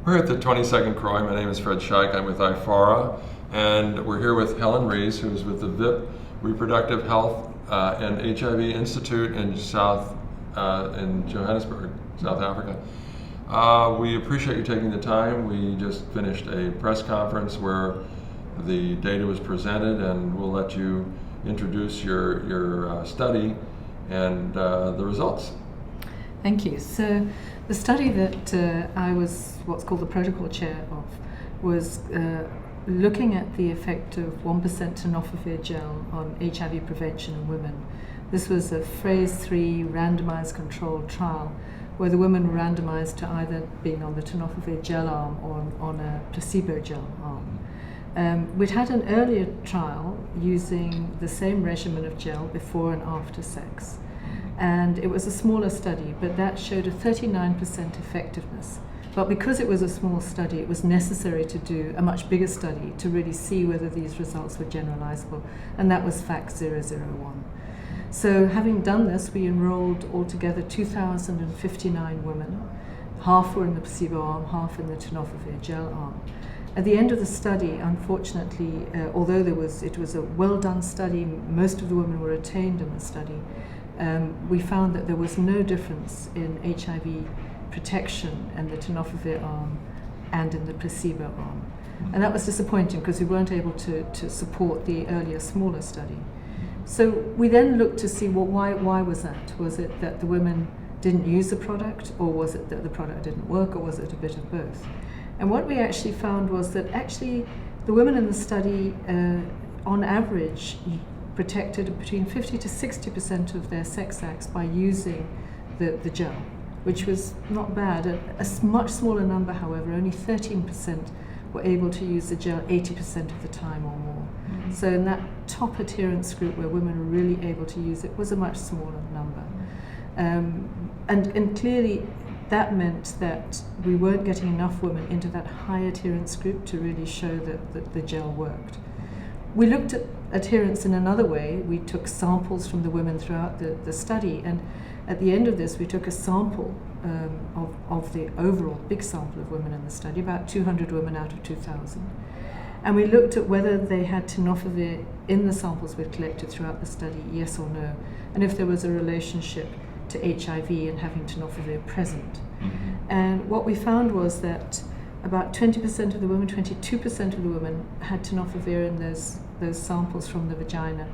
We're at the 22nd CROI. My name is Schaich. I'm with IFARA, and we're here with Helen Rees, who's with the VIP Reproductive Health and HIV Institute in in Johannesburg, South Africa. We appreciate you taking the time. We just finished a press conference where the data was presented, and we'll let you introduce your study and the results. Thank you. So the study that I was what's called the protocol chair of was looking at the effect of 1% tenofovir gel on HIV prevention in women. This was a phase 3 randomized controlled trial where the women were randomized to either being on the tenofovir gel arm or on a placebo gel arm. We'd had an earlier trial using the same regimen of gel before and after sex. And it was a smaller study, but that showed a 39% effectiveness. But because it was a small study, it was necessary to do a much bigger study to really see whether these results were generalizable, and that was FACT 001. So having done this, we enrolled altogether 2,059 women. Half were in the placebo arm, half in the tenofovir gel arm. At the end of the study, unfortunately, although it was a well-done study, most of the women were retained in the study, we found that there was no difference in HIV protection in the tenofovir arm and in the placebo arm. And that was disappointing because we weren't able to support the earlier, smaller study. So we then looked to see, well, why was that? Was it that the women didn't use the product, or was it that the product didn't work, or was it a bit of both? And what we actually found was that actually the women in the study, on average, protected between 50 to 60% of their sex acts by using the gel, which was not bad. A much smaller number, however, only 13% were able to use the gel 80% of the time or more. Mm-hmm. So in that top adherence group where women were really able to use it was a much smaller number. And clearly that meant that we weren't getting enough women into that high adherence group to really show that the gel worked. We looked at adherence in another way. We took samples from the women throughout the study, and at the end of this we took a sample of the overall big sample of women in the study, about 200 women out of 2,000. And we looked at whether they had tenofovir in the samples we'd collected throughout the study, yes or no, and if there was a relationship to HIV and having tenofovir present. Mm-hmm. And what we found was that about 20% of the women, 22% of the women had tenofovir in those samples from the vagina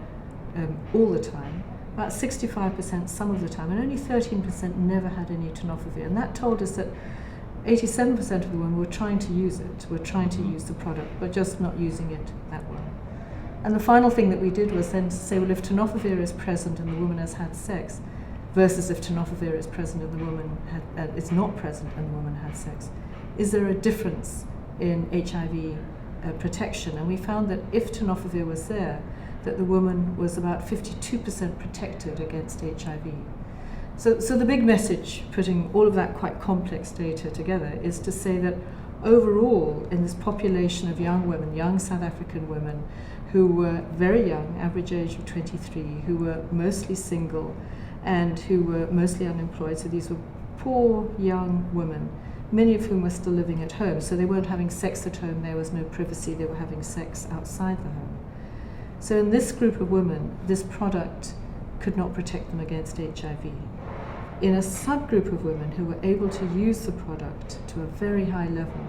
all the time, about 65% some of the time, and only 13% never had any tenofovir. And that told us that 87% of the women were trying to use it, were trying to use the product, but just not using it that well. And the final thing that we did was then to say, well, if tenofovir is present and the woman has had sex, versus if tenofovir is present and the woman is not present and the woman had sex, is there a difference in HIV protection? And we found that if tenofovir was there, that the woman was about 52% protected against HIV. So the big message, putting all of that quite complex data together, is to say that overall, in this population of young women, young South African women, who were very young, average age of 23, who were mostly single, and who were mostly unemployed, so these were poor young women, many of whom were still living at home, so they weren't having sex at home, there was no privacy, they were having sex outside the home. So in this group of women, this product could not protect them against HIV. In a subgroup of women who were able to use the product to a very high level,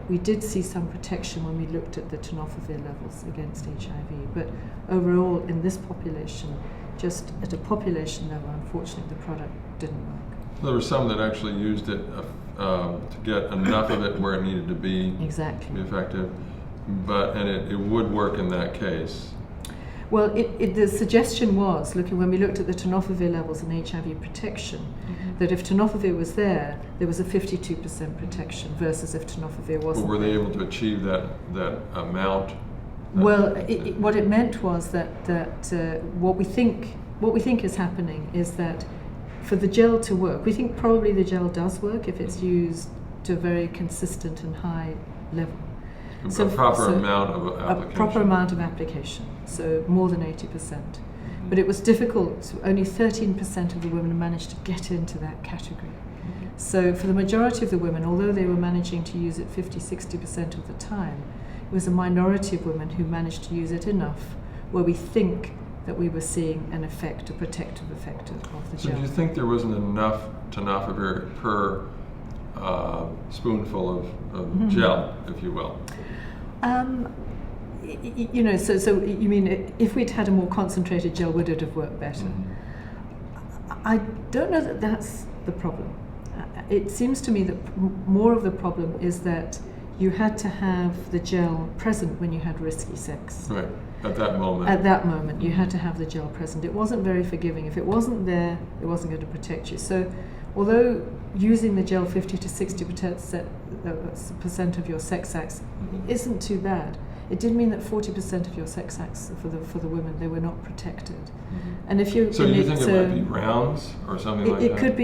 we did see some protection when we looked at the tenofovir levels against HIV, but overall in this population, just at a population level, unfortunately the product didn't work. There were some that actually used it to get enough of it where it needed to be, exactly, to be effective, and it would work in that case. Well, the suggestion was, when we looked at the tenofovir levels in HIV protection, mm-hmm. that if tenofovir was there was a 52% protection versus if tenofovir wasn't. But were they able to achieve that amount? Well, what it meant was that what we think is happening is that for the gel to work, we think probably the gel does work if it's used to a very consistent and high level. So a proper amount of application. A proper amount of application, so more than 80%. Mm-hmm. But it was difficult. Only 13% of the women managed to get into that category. Mm-hmm. So for the majority of the women, although they were managing to use it 50-60% of the time, it was a minority of women who managed to use it enough where we think that we were seeing an effect, a protective effect of the So gel. do you think there wasn't enough tenofovir per spoonful of gel, if you will? You know, so you mean if we'd had a more concentrated gel, would it have worked better? I don't know that that's the problem. It seems to me that more of the problem is that you had to have the gel present when you had risky sex. Right, at that moment. At that moment, you had to have the gel present. It wasn't very forgiving. If it wasn't there, it wasn't going to protect you. So although using the gel 50-60% of your sex acts isn't too bad, it did mean that 40% of your sex acts for the women, they were not protected. And if you So you think it might be rounds or something like that?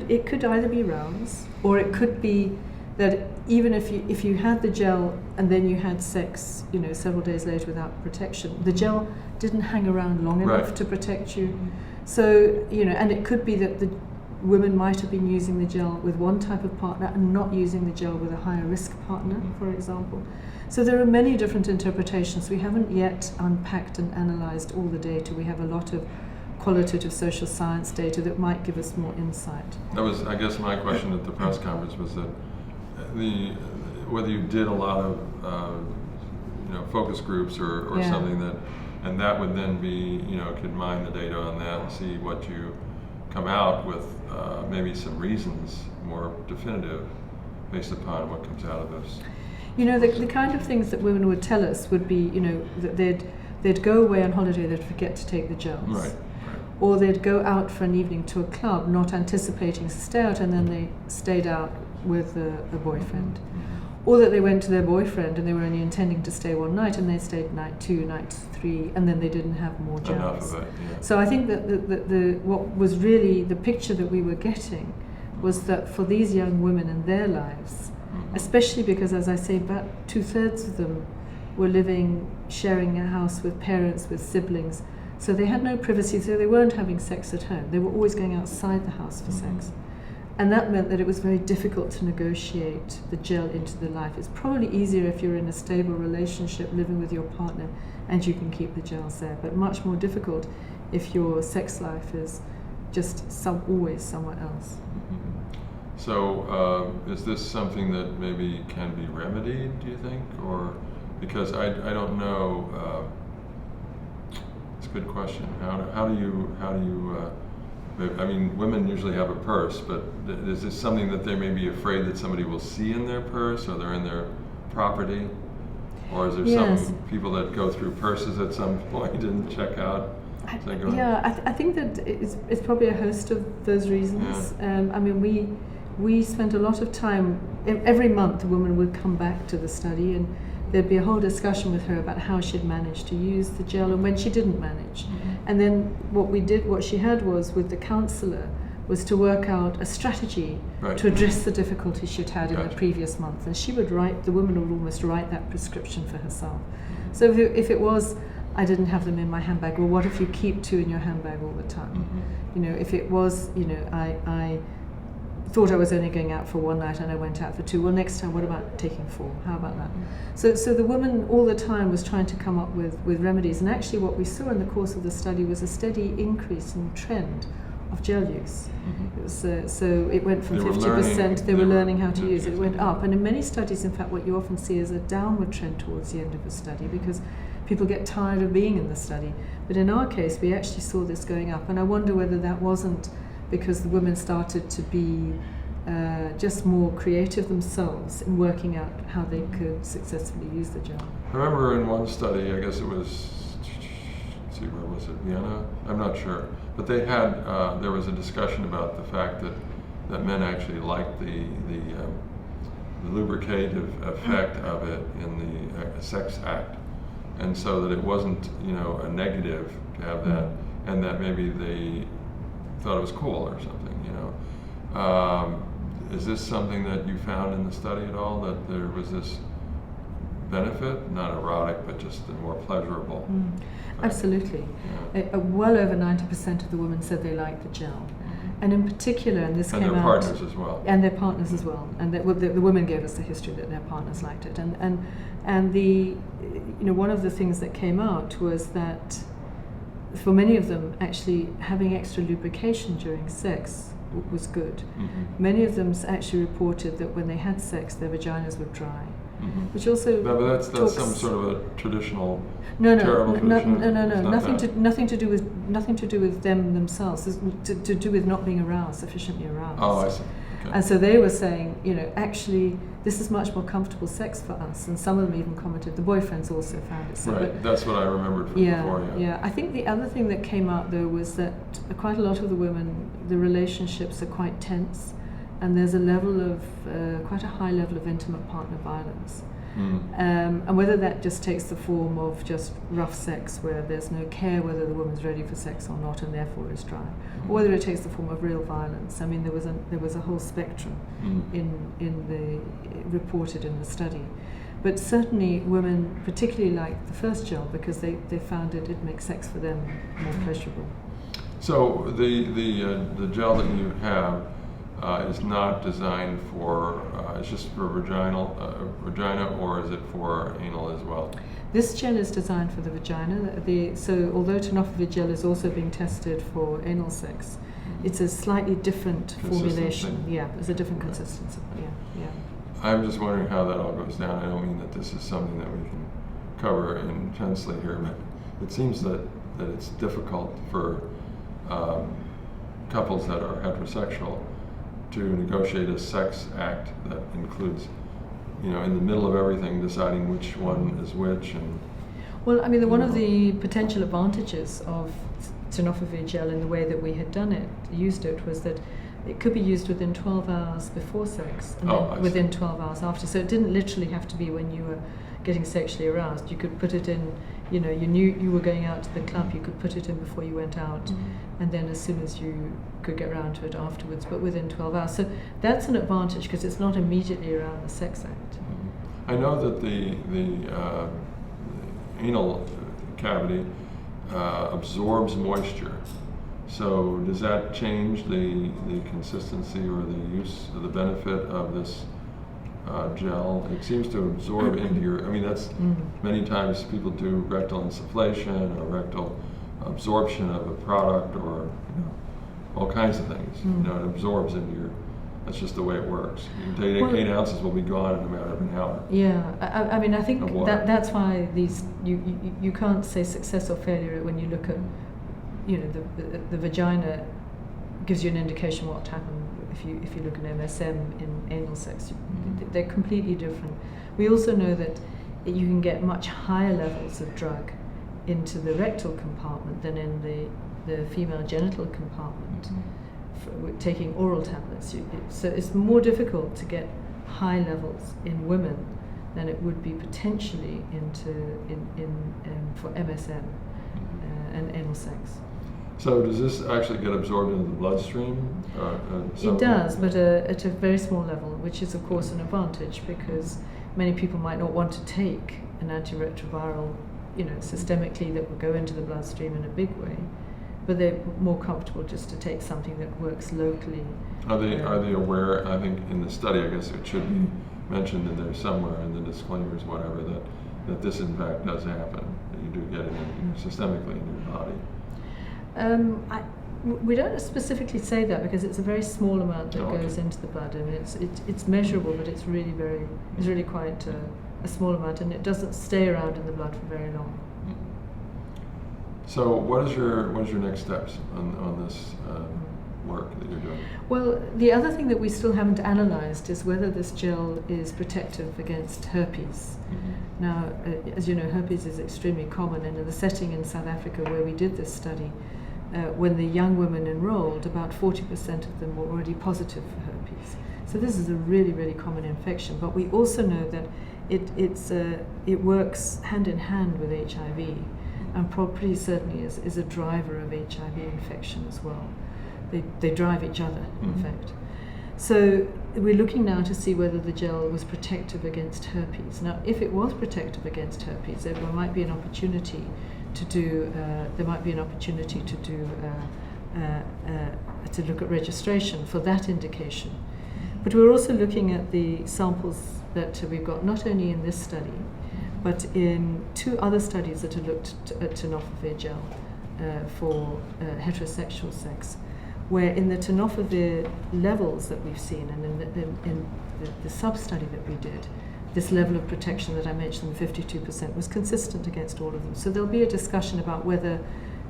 It could either be rounds, or it could be that even if you had the gel and then you had sex, you know, several days later without protection, the gel didn't hang around long enough to protect you. So, you know, and it could be that the women might have been using the gel with one type of partner and not using the gel with a higher risk partner, for example. So there are many different interpretations. We haven't yet unpacked and analysed all the data. We have a lot of qualitative social science data that might give us more insight. That was, I guess, my question at the press conference was that whether you did a lot of focus groups or something and that would then be, could mine the data on that and see what you come out with, maybe some reasons more definitive based upon what comes out of this. You know, the kind of things that women would tell us would be, that they'd go away on holiday, they'd forget to take the gels. Right. Or they'd go out for an evening to a club, not anticipating to stay out, and then they stayed out with a boyfriend. Or that they went to their boyfriend and they were only intending to stay one night, and they stayed night 2, night 3, and then they didn't have more gels. Enough of it, yeah. So I think that what was really the picture that we were getting was that for these young women in their lives, especially because, as I say, about 2/3 of them were sharing a house with parents, with siblings, so they had no privacy, so they weren't having sex at home. They were always going outside the house for sex. And that meant that it was very difficult to negotiate the gel into the life. It's probably easier if you're in a stable relationship living with your partner and you can keep the gels there, but much more difficult if your sex life is just always somewhere else. So is this something that maybe can be remedied, do you think? Or because I don't know, it's a good question. How do you I mean, women usually have a purse, but is this something that they may be afraid that somebody will see in their purse, or they're in their property? Or is there some people that go through purses at some point and check out? I think that it's probably a host of those reasons. Yeah. I mean, we spent a lot of time, every month a woman would come back to the study and there'd be a whole discussion with her about how she'd managed to use the gel and when she didn't manage. And then what she had was, with the counsellor, was to work out a strategy to address the difficulties she'd had in the previous month. And the woman would almost write that prescription for herself. So if it was, I didn't have them in my handbag, well, what if you keep 2 in your handbag all the time? If it was, I thought I was only going out for 1 night and I went out for 2. Well, next time, what about taking 4? How about that? So the woman all the time was trying to come up with remedies. And actually what we saw in the course of the study was a steady increase in trend of gel use. It was, so it went from 50%, they were learning how to use it. It went up. And in many studies, in fact, what you often see is a downward trend towards the end of a study because people get tired of being in the study. But in our case, we actually saw this going up. And I wonder whether that wasn't because the women started to be just more creative themselves in working out how they could successfully use the gel. I remember in one study, I guess it was, where was it, Vienna? I'm not sure. But they had, there was a discussion about the fact that men actually liked the lubricative effect of it in the sex act. And so that it wasn't, a negative to have that, and that maybe they thought it was cool or something, Is this something that you found in the study at all, that there was this benefit, not erotic, but just more pleasurable? Absolutely. Yeah. Well over 90% of the women said they liked the gel. And in particular, and this and came their out... partners as well. And their partners as well. And the women gave us the history that their partners liked it. And the, one of the things that came out was that for many of them, actually having extra lubrication during sex was good. Mm-hmm. Many of them actually reported that when they had sex, their vaginas would dry. Mm-hmm. Which also but that's some sort of a traditional terrible no, tradition. nothing to do with them themselves. It's to do with not being aroused, sufficiently aroused. Oh, I see. Okay. And so they were saying, actually, this is much more comfortable sex for us. And some of them even commented the boyfriends also found it so. Right, that's what I remembered from before. Yeah. I think the other thing that came out though was that quite a lot of the women, the relationships are quite tense. And there's a level of, quite a high level of intimate partner violence. And whether that just takes the form of just rough sex where there's no care whether the woman's ready for sex or not and therefore is dry, or whether it takes the form of real violence. I mean, there was a whole spectrum reported in the study. But certainly women particularly liked the first gel because they found it makes sex for them more pleasurable. So the gel that you have is not designed for, it's just for vagina, or is it for anal as well? This gel is designed for the vagina. So although tenofovir gel is also being tested for anal sex, it's a slightly different formulation. Yeah, it's a different consistency. Yeah. I'm just wondering how that all goes down. I don't mean that this is something that we can cover intensely here, but it seems that it's difficult for couples that are heterosexual to negotiate a sex act that includes, in the middle of everything, deciding which one is which. And well, I mean, one of the potential advantages of tenofovir gel in the way that we had used it, was that it could be used within 12 hours before sex and then within 12 hours after. So it didn't literally have to be when you were getting sexually aroused. You could put it in, you knew you were going out to the club, you could put it in before you went out, and then as soon as you could get around to it afterwards, but within 12 hours. So that's an advantage because it's not immediately around the sex act. I know that the anal cavity absorbs moisture. So does that change the consistency or the use or the benefit of this gel? It seems to absorb into your, that's many times people do rectal insufflation or rectal absorption of a product or all kinds of things. It absorbs into your, that's just the way it works. You can take 8 ounces will be gone in a matter of an hour. Yeah, I think that's why you can't say success or failure when you look at, the vagina gives you an indication what happened if you look at MSM in anal sex. They're completely different. We also know that you can get much higher levels of drug into the rectal compartment than in the female genital compartment for taking oral tablets. So it's more difficult to get high levels in women than it would be potentially for MSM and anal sex. So does this actually get absorbed into the bloodstream? It does, but at a very small level, which is of course an advantage because many people might not want to take an antiretroviral, systemically that will go into the bloodstream in a big way, but they're more comfortable just to take something that works locally. Are they aware? I think in the study, I guess it should be mentioned in there somewhere in the disclaimers, whatever, that this in fact does happen. That you do get it systemically in your body. We don't specifically say that because it's a very small amount that goes into the blood, and it's measurable, but it's really quite a small amount, and it doesn't stay around in the blood for very long. So, what is your next steps on this work that you're doing? Well, the other thing that we still haven't analysed is whether this gel is protective against herpes. Now, as you know, herpes is extremely common, and in the setting in South Africa where we did this study, when the young women enrolled, about 40% of them were already positive for herpes. So this is a really, really common infection. But we also know that it works hand in hand with HIV, and pretty certainly is a driver of HIV infection as well. They drive each other, in fact. So we're looking now to see whether the gel was protective against herpes. Now, if it was protective against herpes, there might be an opportunity to do to look at registration for that indication. But we're also looking at the samples that we've got, not only in this study, but in 2 other studies that have looked at tenofovir gel for heterosexual sex, where in the tenofovir levels that we've seen and in the sub-study that we did, this level of protection that I mentioned, 52%, was consistent against all of them. So there'll be a discussion about whether,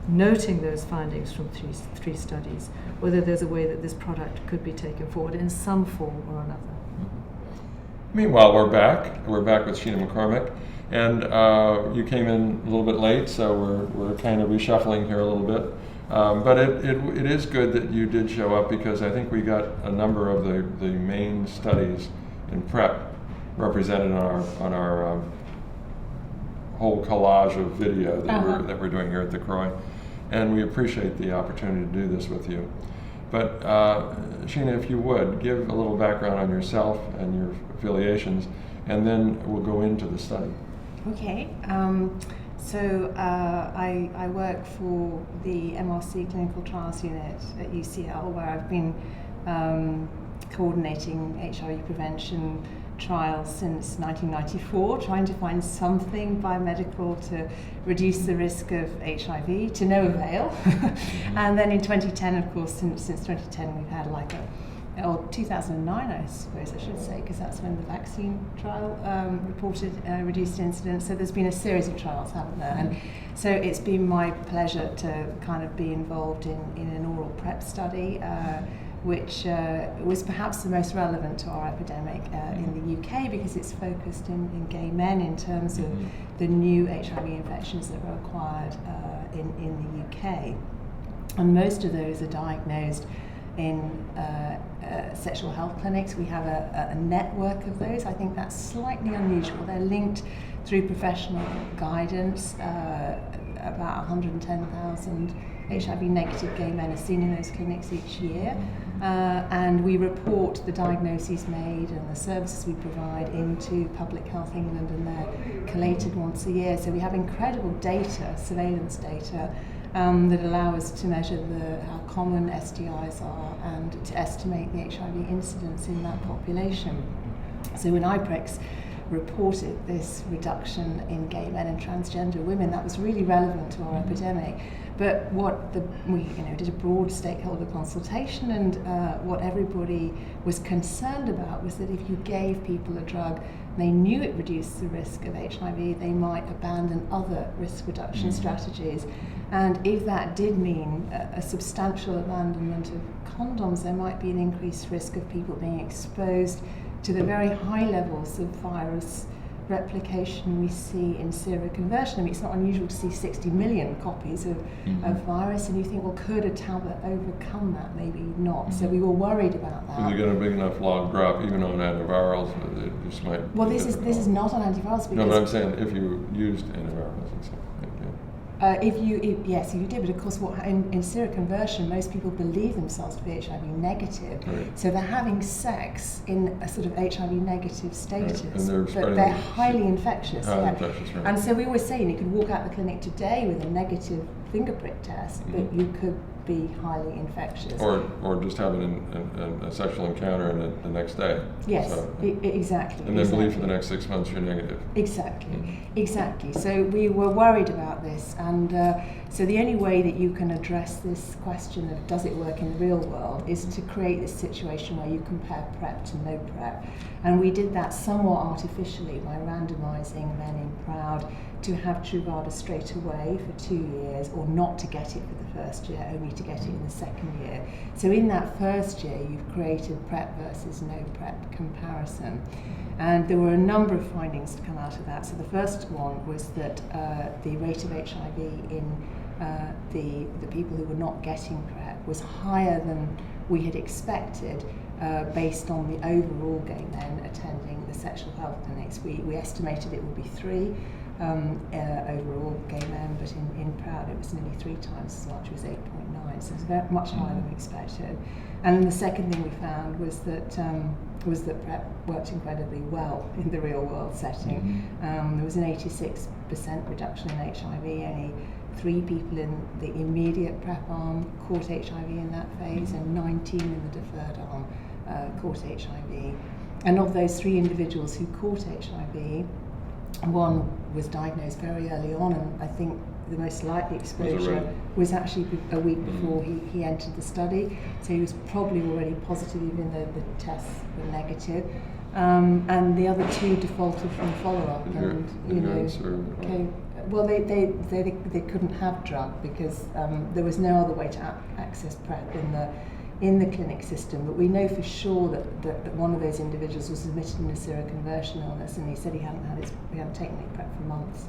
noting those findings from three studies, whether there's a way that this product could be taken forward in some form or another. Meanwhile, we're back with Jeana McCormic, and you came in a little bit late, so we're kind of reshuffling here a little bit. But it is good that you did show up, because I think we got a number of the main studies in PrEP represented on our whole collage of video that we're doing here at the CROI, and we appreciate the opportunity to do this with you. But Sheena, if you would, give a little background on yourself and your affiliations, and then we'll go into the study. Okay. So I work for the MRC Clinical Trials Unit at UCL, where I've been coordinating HIV prevention trials since 1994, trying to find something biomedical to reduce the risk of HIV, to no avail. And then in 2010, of course, since 2010, we've had like or 2009, I suppose I should say, because that's when the vaccine trial reported reduced incidence. So there's been a series of trials, haven't there? And so it's been my pleasure to kind of be involved in an oral PrEP study, which was perhaps the most relevant to our epidemic in the UK, because it's focused in gay men in terms of the new HIV infections that were acquired in the UK. And most of those are diagnosed in sexual health clinics. We have a network of those. I think that's slightly unusual. They're linked through professional guidance. About 110,000 HIV negative gay men are seen in those clinics each year. And we report the diagnoses made and the services we provide into Public Health England, and they're collated once a year. So we have incredible data, surveillance data, that allow us to measure how common STIs are and to estimate the HIV incidence in that population. So when IPREX reported this reduction in gay men and transgender women, that was really relevant to our epidemic. But we did a broad stakeholder consultation, and what everybody was concerned about was that if you gave people a drug, they knew it reduced the risk of HIV, they might abandon other risk reduction strategies. And if that did mean a substantial abandonment of condoms, there might be an increased risk of people being exposed to the very high levels of virus replication we see in seroconversion. I mean, it's not unusual to see 60 million copies of virus, and you think, well, could a tablet overcome that? Maybe not. So we were worried about that. Is it going to big enough log drop, even on antivirals? It just might. Well, this is not on antivirals. No, but I'm saying if you used antivirals and stuff. If you did, but of course, in seroconversion, most people believe themselves to be HIV negative, right. So they're having sex in a sort of HIV negative status, right. But they're highly infectious. Right. And so we were saying you could walk out the clinic today with a negative finger prick test, but you could be highly infectious. Or just have a sexual encounter and the next day. Yes, exactly. And then believe for the next 6 months you're negative. Exactly. So we were worried about this, and so the only way that you can address this question of does it work in the real world is to create this situation where you compare PrEP to no PrEP. And we did that somewhat artificially by randomizing men in PROUD to have Truvada straight away for 2 years, or not to get it for the first year, only to get it in the second year. So in that first year, you've created PrEP versus no PrEP comparison. And there were a number of findings to come out of that. So the first one was that the rate of HIV in the people who were not getting PrEP was higher than we had expected, based on the overall gay men attending the sexual health clinics. We estimated it would be 3 overall gay men, but in PROUD it was nearly 3 times as much, it was 8.9, so it was very much higher than we expected. And then the second thing we found was that PrEP worked incredibly well in the real world setting. There was an 86% reduction in HIV, only 3 people in the immediate PrEP arm caught HIV in that phase, and 19 in the deferred arm caught HIV. And of those 3 individuals who caught HIV, one was diagnosed very early on, and I think the most likely exposure was actually a week before he entered the study. So he was probably already positive, even though the tests were negative. And the other 2 defaulted from follow-up, and well, they couldn't have drug because there was no other way to access PrEP in the clinic system. But we know for sure that one of those individuals was admitted in a seroconversion illness, and he said he hadn't taken any PrEP for months.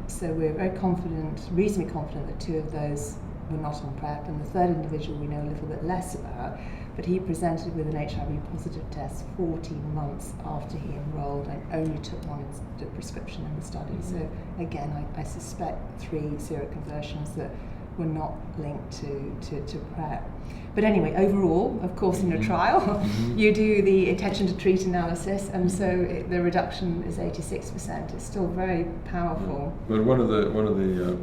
So we're very confident, reasonably confident, that 2 of those were not on PrEP, and the 3rd individual we know a little bit less about, but he presented with an HIV positive test 14 months after he enrolled and only took one prescription in the study. So again, I suspect 3 seroconversions that were not linked to PrEP. But anyway, overall, of course, in a trial, you do the intention to treat analysis, and so the reduction is 86%. It's still very powerful. But one of the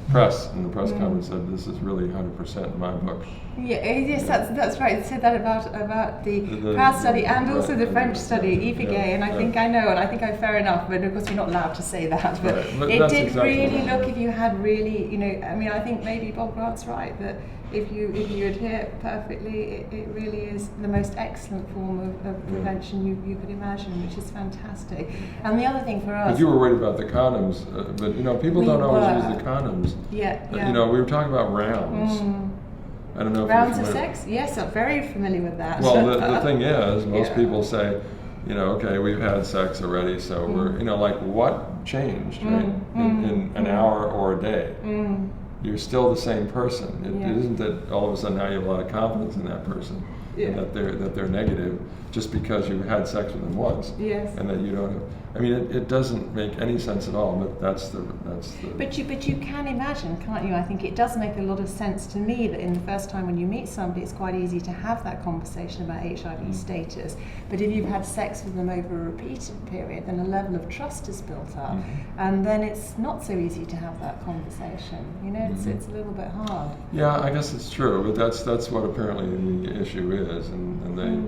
press in the press conference said this is really 100% in my book. Yes, that's right. They said that about the PROUD study and also the French study, IFARA, and I think I know, and I think I'm fair enough, but of course we're not allowed to say that. But it did exactly really look, if you had really, I mean, I think maybe Bob Grant's right, that if you adhere perfectly, it really is the most excellent form of prevention you could imagine, which is fantastic. And the other thing for us... Because you were worried about the condoms, but people don't always use the condoms. We were talking about rounds. I don't know if rounds of sex? Yes, I'm very familiar with that. Well, the thing is, most people say, okay, we've had sex already, so we're, like what changed, right? In an hour or a day. You're still the same person. It isn't that all of a sudden now you have a lot of confidence in that person, and that they're negative just because you had sex with them once, and that you don't have. I mean, it doesn't make any sense at all. But that's the. But you can imagine, can't you? I think it does make a lot of sense to me that in the first time when you meet somebody, it's quite easy to have that conversation about HIV status. But if you've had sex with them over a repeated period, then a level of trust is built up, and then it's not so easy to have that conversation. It's a little bit hard. Yeah, I guess it's true, but that's what apparently the issue is, and they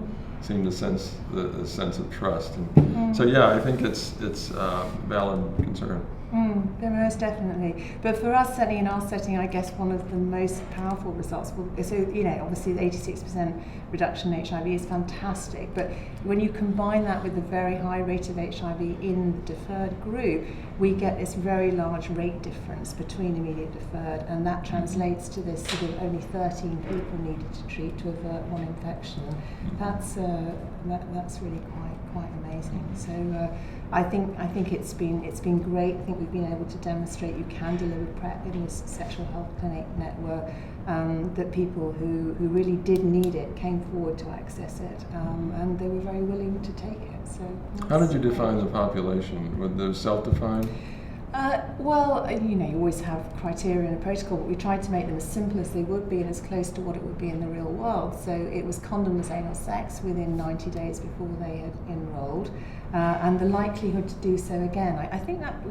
seem to sense the sense of trust. And so I think it's valid concern. Most definitely. But for us, certainly in our setting, I guess one of the most powerful results, obviously the 86% reduction in HIV is fantastic, but when you combine that with the very high rate of HIV in the deferred group, we get this very large rate difference between immediate deferred, and that translates to this sort of only 13 people needed to treat to avert one infection. That's really quite amazing. So I think it's been great. I think we've been able to demonstrate you can deliver PrEP in this sexual health clinic network, that people who really did need it came forward to access it, and they were very willing to take it. So how did you define the population? Were they self-defined? You always have criteria in a protocol, but we tried to make them as simple as they would be and as close to what it would be in the real world. So it was condomless anal sex within 90 days before they had enrolled, and the likelihood to do so again. I think that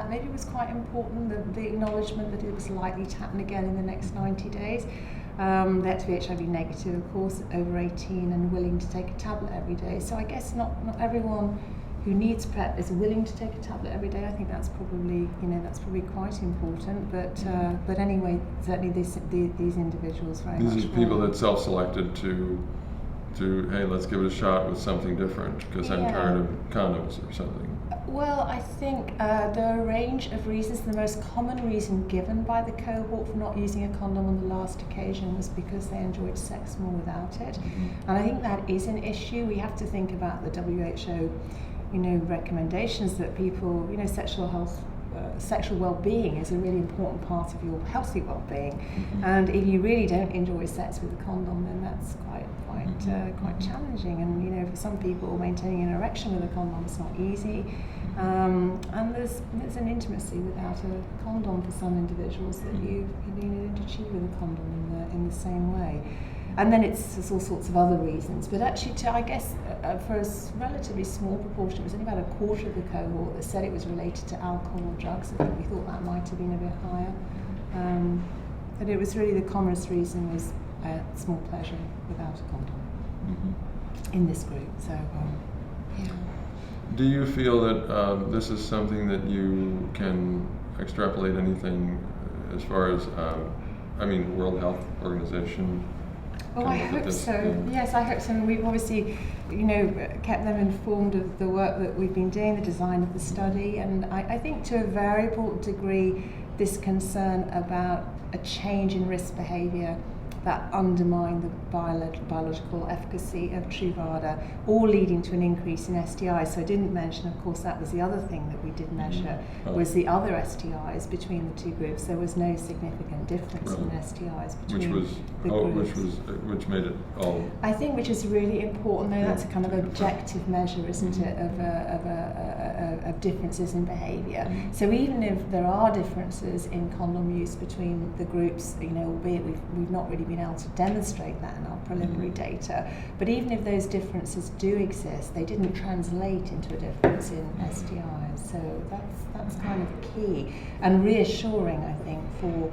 maybe was quite important, the acknowledgement that it was likely to happen again in the next 90 days. They had to be HIV negative, of course, over 18 and willing to take a tablet every day. So I guess not everyone who needs PrEP is willing to take a tablet every day. I think that's probably quite important. But anyway, certainly these individuals very much. These are people that self-selected to hey, let's give it a shot with something different because I'm tired of condoms or something. Well, I think there are a range of reasons. The most common reason given by the cohort for not using a condom on the last occasion was because they enjoyed sex more without it. And I think that is an issue. We have to think about the WHO recommendations that people, sexual health, sexual well-being is a really important part of your healthy well-being. And if you really don't enjoy sex with a condom, then that's quite challenging. And for some people, maintaining an erection with a condom is not easy. And there's an intimacy without a condom for some individuals that you need to achieve with a condom in the same way. And then there's all sorts of other reasons. But actually, I guess, for a relatively small proportion, it was only about a quarter of the cohort that said it was related to alcohol or drugs. I think we thought that might have been a bit higher. But it was really the commonest reason was small pleasure without a condom in this group. So, yeah. Do you feel that this is something that you can extrapolate anything as far as, World Health Organization? Oh, I hope so. Yes, I hope so. And we've obviously, kept them informed of the work that we've been doing, the design of the study, and I think to a very important degree, this concern about a change in risk behaviour that undermine the biological efficacy of Truvada, all leading to an increase in STIs. So I didn't mention, of course, that was the other thing that we did measure, was the other STIs between the two groups. There was no significant difference in STIs between the groups. Which made it all... I think which is really important, though, that's a kind of objective measure, isn't it, of differences in behaviour. So even if there are differences in condom use between the groups, albeit we've not really been able to demonstrate that in our preliminary data, but even if those differences do exist, they didn't translate into a difference in STIs. So that's kind of key and reassuring, I think, for...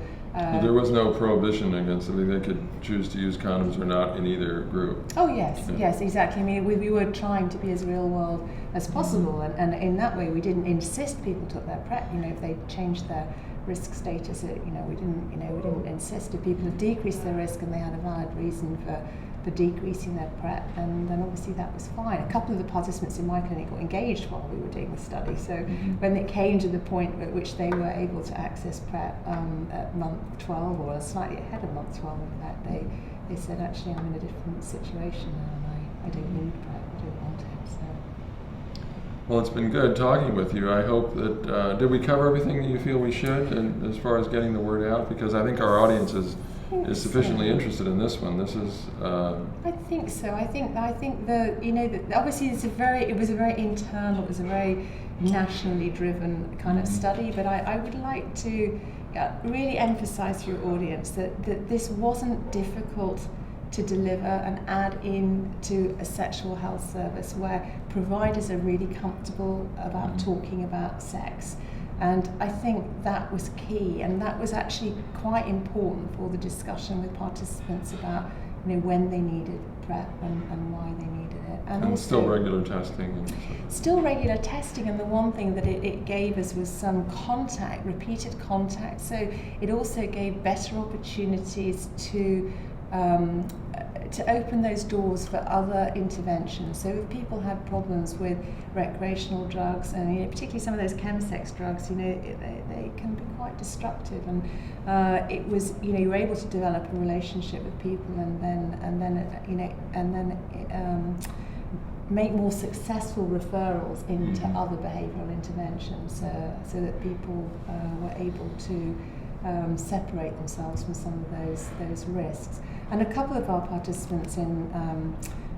there was no prohibition against it. They could choose to use condoms or not in either group. Oh, yes, yes, exactly. I mean, we were trying to be as real world as possible, and in that way we didn't insist people took their PrEP. If they changed their risk status, we didn't insist. If people had decreased their risk and they had a valid reason for decreasing their PrEP, and then obviously that was fine. A couple of the participants in my clinic got engaged while we were doing the study, so when it came to the point at which they were able to access PrEP at month 12, or slightly ahead of month 12 in fact, they said, actually I'm in a different situation now and I don't need PrEP, I don't want it. So. Well, it's been good talking with you. I hope that, did we cover everything that you feel we should, and as far as getting the word out? Because I think our audience is sufficiently interested in this one. This is. I think so. I think obviously it was a very internal, it was a very nationally driven kind of study. But I would like to really emphasise for your audience that this wasn't difficult to deliver and add in to a sexual health service where providers are really comfortable about talking about sex. And I think that was key, and that was actually quite important for the discussion with participants about when they needed PrEP and why they needed it. And also, still regular testing. Still regular testing, and the one thing that it gave us was some contact, repeated contact. So it also gave better opportunities to open those doors for other interventions. So if people had problems with recreational drugs, and particularly some of those chemsex drugs, they can be quite destructive. And it was, you were able to develop a relationship with people, and then make more successful referrals into other behavioural interventions, so that people were able to separate themselves from some of those risks. And a couple of our participants in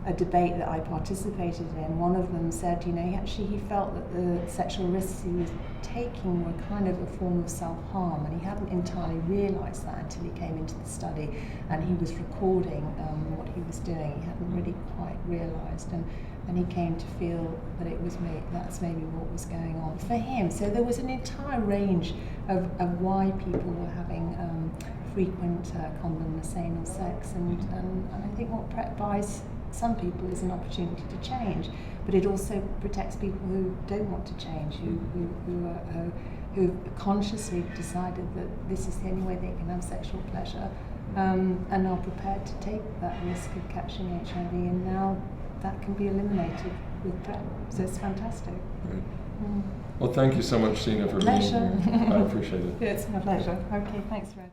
a debate that I participated in, one of them said, he felt that the sexual risks he was taking were kind of a form of self-harm, and he hadn't entirely realised that until he came into the study and he was recording what he was doing. He hadn't really quite realised, and he came to feel that that's maybe what was going on for him. So there was an entire range of why people were having frequent condomless anal sex, and I think what PrEP buys some people is an opportunity to change, but it also protects people who don't want to change, who consciously decided that this is the only way they can have sexual pleasure, and are prepared to take that risk of catching HIV, and now that can be eliminated with PrEP. So it's fantastic. Right. Well, thank you so much, Sheena, for being here. I appreciate it. It's my pleasure. Okay, thanks, Red.